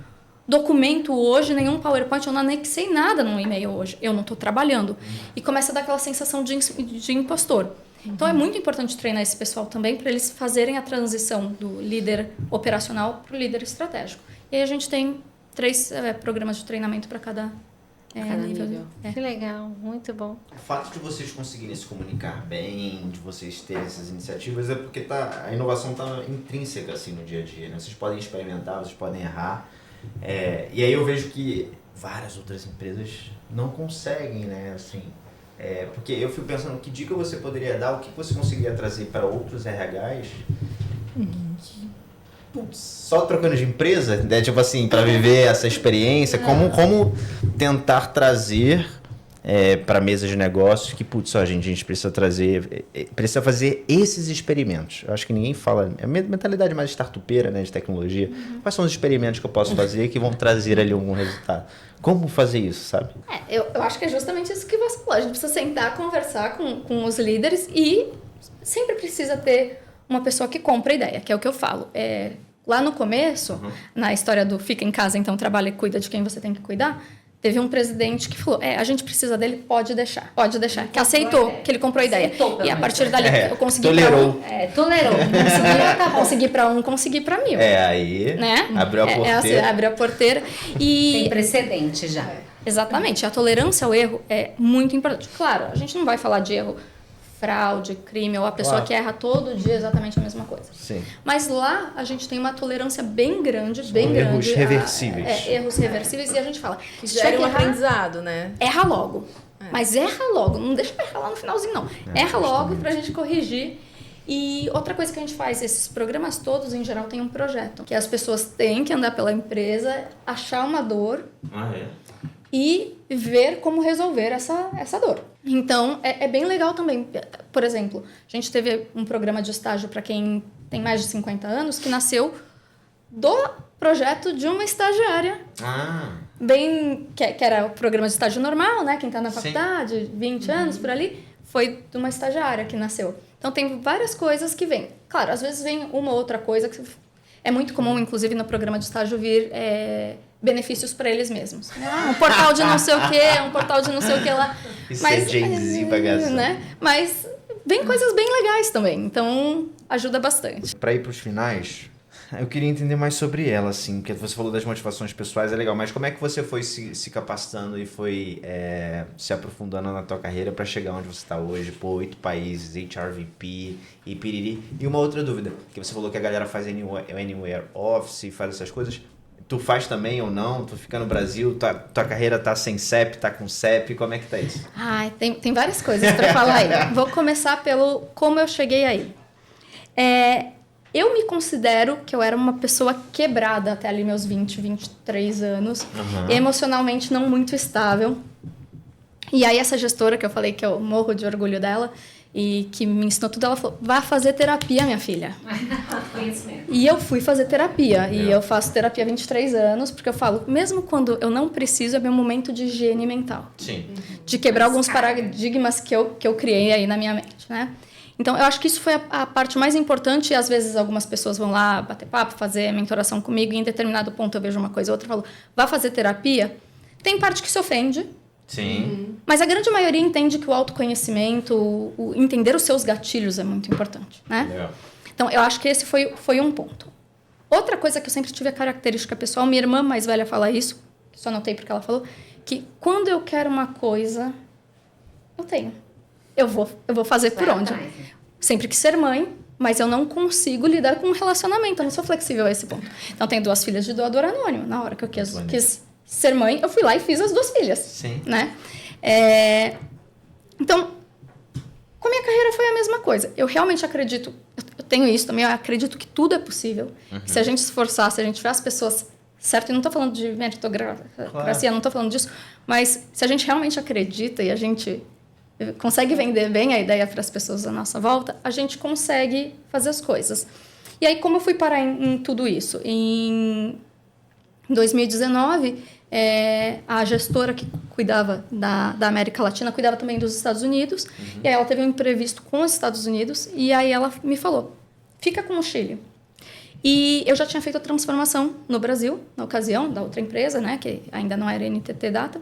Speaker 4: documento hoje, nenhum PowerPoint, eu não anexei nada no e-mail hoje. Eu não estou trabalhando. E começa a dar aquela sensação de impostor. Então, é muito importante treinar esse pessoal também para eles fazerem a transição do líder operacional para o líder estratégico. E aí a gente tem 3 programas de treinamento para cada nível.
Speaker 3: Que legal, muito bom.
Speaker 1: O fato de vocês conseguirem se comunicar bem, de vocês terem essas iniciativas, é porque a inovação está intrínseca assim, no dia a dia. Né? Vocês podem experimentar, vocês podem errar. E aí eu vejo que várias outras empresas não conseguem, né? Assim, porque eu fico pensando que dica você poderia dar, o que você conseguiria trazer para outros RHs só trocando de empresa, né? Tipo assim, para viver essa experiência, como tentar trazer para mesa de negócios que, a gente precisa fazer esses experimentos. Eu acho que ninguém fala, é a mentalidade mais startupeira, né, de tecnologia. Quais são os experimentos que eu posso fazer que vão trazer ali algum resultado? Como fazer isso, sabe?
Speaker 4: Eu acho que é justamente isso que você falou. A gente precisa sentar, conversar com os líderes e sempre precisa ter uma pessoa que compra a ideia, que é o que eu falo. Lá no começo, na história do fica em casa, então trabalha e cuida de quem você tem que cuidar, teve um presidente que falou, a gente precisa dele, pode deixar, que aceitou, que ele comprou a ideia. E a partir dali, eu consegui
Speaker 1: tolerou.
Speaker 3: Tolerou.
Speaker 4: Consegui para um, consegui para 1000.
Speaker 1: Aí
Speaker 4: né?
Speaker 1: abriu a porteira.
Speaker 4: Assim, abriu a porteira e...
Speaker 3: Tem precedente já.
Speaker 4: Exatamente. A tolerância ao erro é muito importante. Claro, a gente não vai falar de erro, fraude, crime, ou a pessoa que erra todo dia exatamente a mesma coisa.
Speaker 1: Sim.
Speaker 4: Mas lá a gente tem uma tolerância bem grande,
Speaker 1: Erros reversíveis.
Speaker 4: Erros reversíveis, e a gente fala...
Speaker 2: Que
Speaker 4: se
Speaker 2: gera
Speaker 4: tiver
Speaker 2: um
Speaker 4: que errar,
Speaker 2: aprendizado, né?
Speaker 4: erra logo. Mas erra logo, não deixa pra errar lá no finalzinho, não. Erra logo pra gente corrigir. E outra coisa que a gente faz, esses programas todos, em geral, tem um projeto. Que as pessoas têm que andar pela empresa, achar uma dor e ver como resolver essa dor. Então, é bem legal também. Por exemplo, a gente teve um programa de estágio para quem tem mais de 50 anos, que nasceu do projeto de uma estagiária. Que era o programa de estágio normal, né? Quem está na faculdade, 20 anos, por ali, foi de uma estagiária que nasceu. Então, tem várias coisas que vêm. Claro, às vezes vem uma ou outra coisa que é muito comum, inclusive, no programa de estágio vir benefícios para eles mesmos. Um portal de não sei o quê, um portal de não sei o que lá.
Speaker 1: Isso é Jay-Z bagação.
Speaker 4: Né? Mas vem coisas bem legais também. Então, ajuda bastante.
Speaker 1: Para ir para os finais, eu queria entender mais sobre ela, assim, porque você falou das motivações pessoais, é legal, mas como é que você foi se capacitando e foi se aprofundando na tua carreira para chegar onde você está hoje, 8 países, HRVP e piriri? E uma outra dúvida, que você falou que a galera faz Anywhere Office, faz essas coisas, tu faz também ou não? Tu fica no Brasil, tua carreira tá sem CEP, tá com CEP, como é que tá isso?
Speaker 4: Tem várias coisas para falar aí. Vou começar pelo como eu cheguei aí. Eu me considero que eu era uma pessoa quebrada até ali meus 23 anos. Emocionalmente não muito estável. E aí essa gestora que eu falei que eu morro de orgulho dela e que me ensinou tudo, ela falou, vá fazer terapia, minha filha. E eu fui fazer terapia. E eu faço terapia há 23 anos, porque eu falo, mesmo quando eu não preciso, é meu momento de higiene mental.
Speaker 1: Sim.
Speaker 4: De quebrar alguns paradigmas que eu criei aí na minha mente, né? Então, eu acho que isso foi a parte mais importante, e às vezes algumas pessoas vão lá bater papo, fazer mentoração comigo, e em determinado ponto eu vejo uma coisa ou outra, eu falo, vá fazer terapia. Tem parte que se ofende.
Speaker 1: Sim.
Speaker 4: Mas a grande maioria entende que o autoconhecimento, o entender os seus gatilhos é muito importante, né?
Speaker 1: Legal.
Speaker 4: Então, eu acho que esse foi um ponto. Outra coisa que eu sempre tive a característica pessoal, minha irmã mais velha fala isso, só anotei porque ela falou, que quando eu quero uma coisa, eu tenho. Eu vou fazer por onde? Sempre quis ser mãe, mas eu não consigo lidar com um relacionamento, eu não sou flexível a esse ponto. Então, tenho 2 filhas de doador anônimo. Na hora que eu quis ser mãe, eu fui lá e fiz as 2 filhas.
Speaker 1: Sim.
Speaker 4: Né? Então, com a minha carreira foi a mesma coisa. Eu realmente acredito, eu tenho isso também, eu acredito que tudo é possível. Que se a gente se esforçar, se a gente tiver as pessoas certas, e não estou falando de meritocracia, não estou falando disso, mas se a gente realmente acredita e a gente consegue vender bem a ideia para as pessoas à nossa volta, a gente consegue fazer as coisas. E aí, como eu fui parar em tudo isso? Em 2019, a gestora que cuidava da América Latina cuidava também dos Estados Unidos, e aí ela teve um imprevisto com os Estados Unidos, e aí ela me falou, fica com o Chile. E eu já tinha feito a transformação no Brasil, na ocasião, da outra empresa, né, que ainda não era NTT Data,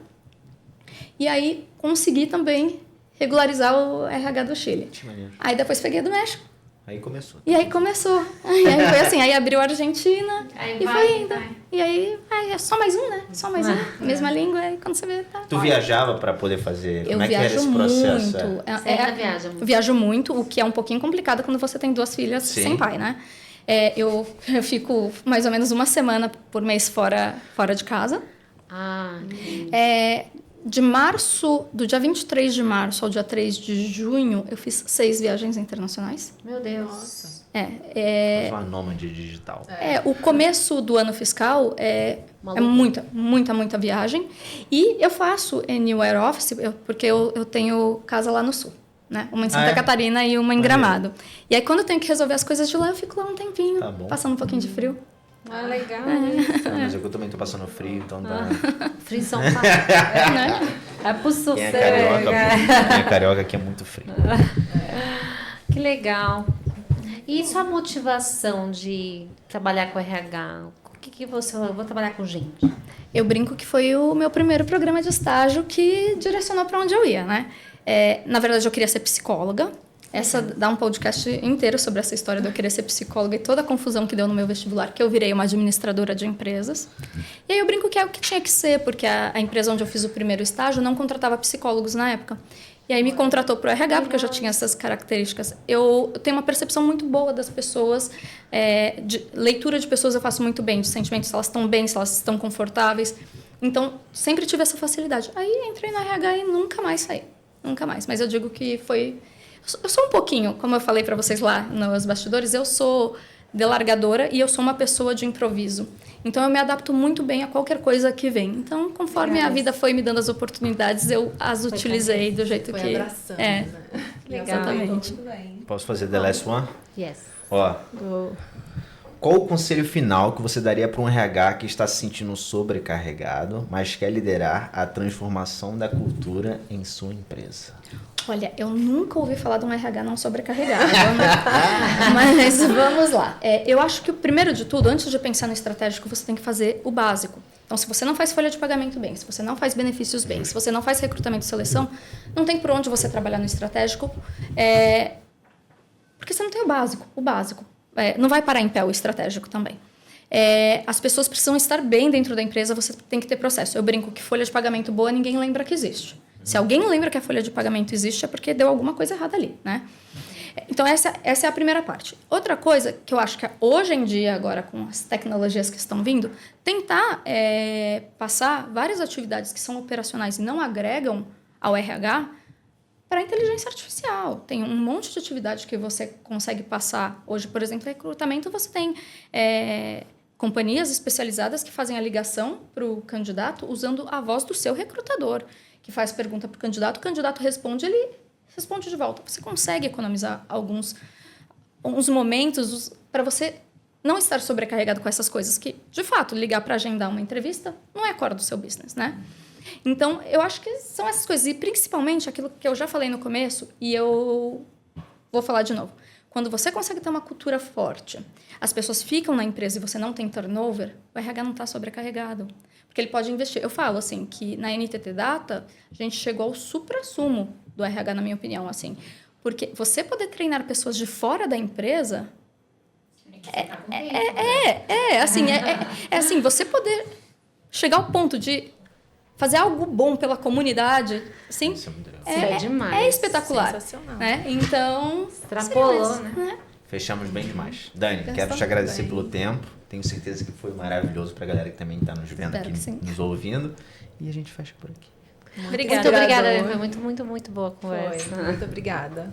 Speaker 4: e aí consegui também regularizar o RH do Chile. Aí depois peguei a do México.
Speaker 1: Aí começou.
Speaker 4: E aí começou. E aí foi assim, aí abriu a Argentina e foi indo. E aí é só mais um, né? Só mais um. Mesma língua, e quando você vê, tá.
Speaker 1: Tu viajava para poder fazer?
Speaker 4: Eu
Speaker 1: Como é que era esse processo?
Speaker 4: Muito.
Speaker 3: Você ainda viaja muito?
Speaker 4: Viajo muito, o que é um pouquinho complicado quando você tem 2 filhas sem pai, né? Eu fico mais ou menos 1 semana por mês fora de casa. De março, do dia 23 de março ao dia 3 de junho, eu fiz 6 viagens internacionais.
Speaker 3: Meu Deus.
Speaker 1: Uma nômade digital.
Speaker 4: O começo do ano fiscal é muita viagem. E eu faço Anywhere Office, porque eu tenho casa lá no sul, né? Uma em Santa Catarina e uma em Gramado. E aí, quando eu tenho que resolver as coisas de lá, eu fico lá um tempinho, passando um pouquinho de frio.
Speaker 2: Legal.
Speaker 1: Mas eu também tô passando frio, então tá...
Speaker 3: Frio em São Paulo. É pro sul.
Speaker 1: Quem é carioca aqui é muito frio.
Speaker 3: Que legal. E sua motivação de trabalhar com RH? O que você falou? Eu vou trabalhar com gente.
Speaker 4: Eu brinco que foi o meu primeiro programa de estágio que direcionou para onde eu ia, né? Na verdade, eu queria ser psicóloga. Dá um podcast inteiro sobre essa história de eu querer ser psicóloga e toda a confusão que deu no meu vestibular, que eu virei uma administradora de empresas. E aí eu brinco que é o que tinha que ser, porque a empresa onde eu fiz o primeiro estágio não contratava psicólogos na época. E aí me contratou para o RH, porque eu já tinha essas características. Eu tenho uma percepção muito boa das pessoas, de leitura de pessoas eu faço muito bem, de sentimentos, se elas estão bem, se elas estão confortáveis. Então, sempre tive essa facilidade. Aí entrei no RH e nunca mais saí. Nunca mais. Mas eu digo que foi... Eu sou um pouquinho, como eu falei para vocês lá nos bastidores, eu sou delargadora e eu sou uma pessoa de improviso. Então, eu me adapto muito bem a qualquer coisa que vem. Então, conforme a vida foi me dando as oportunidades, eu as utilizei do jeito que...
Speaker 2: Abraçando,
Speaker 4: né?
Speaker 2: Legal.
Speaker 4: Exatamente.
Speaker 2: Muito bem.
Speaker 1: Posso fazer the last one?
Speaker 3: Yes.
Speaker 1: Ó, qual o conselho final que você daria para um RH que está se sentindo sobrecarregado, mas quer liderar a transformação da cultura em sua empresa?
Speaker 4: Olha, eu nunca ouvi falar de um RH não sobrecarregado, mas vamos lá. Eu acho que o primeiro de tudo, antes de pensar no estratégico, você tem que fazer o básico. Então, se você não faz folha de pagamento bem, se você não faz benefícios bem, se você não faz recrutamento e seleção, não tem por onde você trabalhar no estratégico, porque você não tem o básico. Não vai parar em pé o estratégico também. As pessoas precisam estar bem dentro da empresa, você tem que ter processo. Eu brinco que folha de pagamento boa ninguém lembra que existe. Se alguém lembra que a folha de pagamento existe, é porque deu alguma coisa errada ali, né? Então, essa é a primeira parte. Outra coisa que eu acho que hoje em dia, agora com as tecnologias que estão vindo, tentar passar várias atividades que são operacionais e não agregam ao RH para a inteligência artificial. Tem um monte de atividade que você consegue passar. Hoje, por exemplo, recrutamento, você tem companhias especializadas que fazem a ligação para o candidato usando a voz do seu recrutador, que faz pergunta para o candidato responde, ele responde de volta. Você consegue economizar alguns momentos para você não estar sobrecarregado com essas coisas que, de fato, ligar para agendar uma entrevista não é core do seu business, né? Então, eu acho que são essas coisas. E, principalmente, aquilo que eu já falei no começo, e eu vou falar de novo. Quando você consegue ter uma cultura forte, as pessoas ficam na empresa e você não tem turnover, o RH não está sobrecarregado. Porque ele pode investir. Eu falo, assim, que na NTT Data, a gente chegou ao suprassumo do RH, na minha opinião, assim. Porque você poder treinar pessoas de fora da empresa... assim, você poder chegar ao ponto de fazer algo bom pela comunidade, assim,
Speaker 3: demais.
Speaker 4: É espetacular.
Speaker 2: Sensacional.
Speaker 4: Né? Então...
Speaker 3: Extrapolou, né?
Speaker 1: Fechamos bem demais. Dani, quero te agradecer pelo tempo. Tenho certeza que foi maravilhoso para a galera que também está nos vendo
Speaker 4: Espero
Speaker 1: aqui, nos ouvindo. E a gente fecha por aqui.
Speaker 3: Muito obrigada, foi muito boa a conversa.
Speaker 2: Muito obrigada.